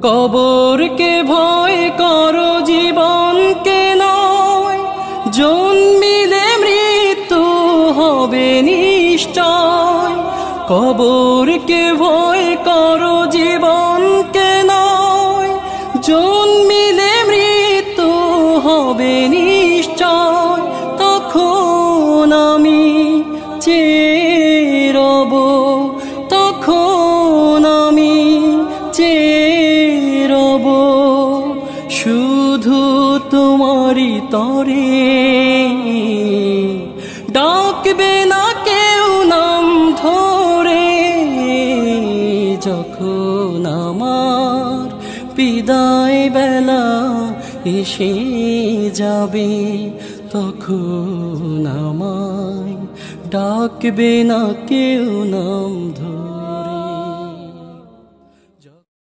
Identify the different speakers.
Speaker 1: কবরকে ভয় করো জীবনকে নয়, জন্মিলে মৃত্যু হবে নিশ্চয়। কবরকে ভয় করো জীবনকে নয়, জন্মিলে মৃত্যু হবে নিশ্চয়। তখন আমি চেয়ে রব, তখন আমি চেয়ে রব শুধু তোমারই তরে। ডাকবে না কেউ নাম ধরে, যখন আমার বিদায় বেলা এসে যাবে, তখন আমায় ডাকবে না কেউ নাম ধরে।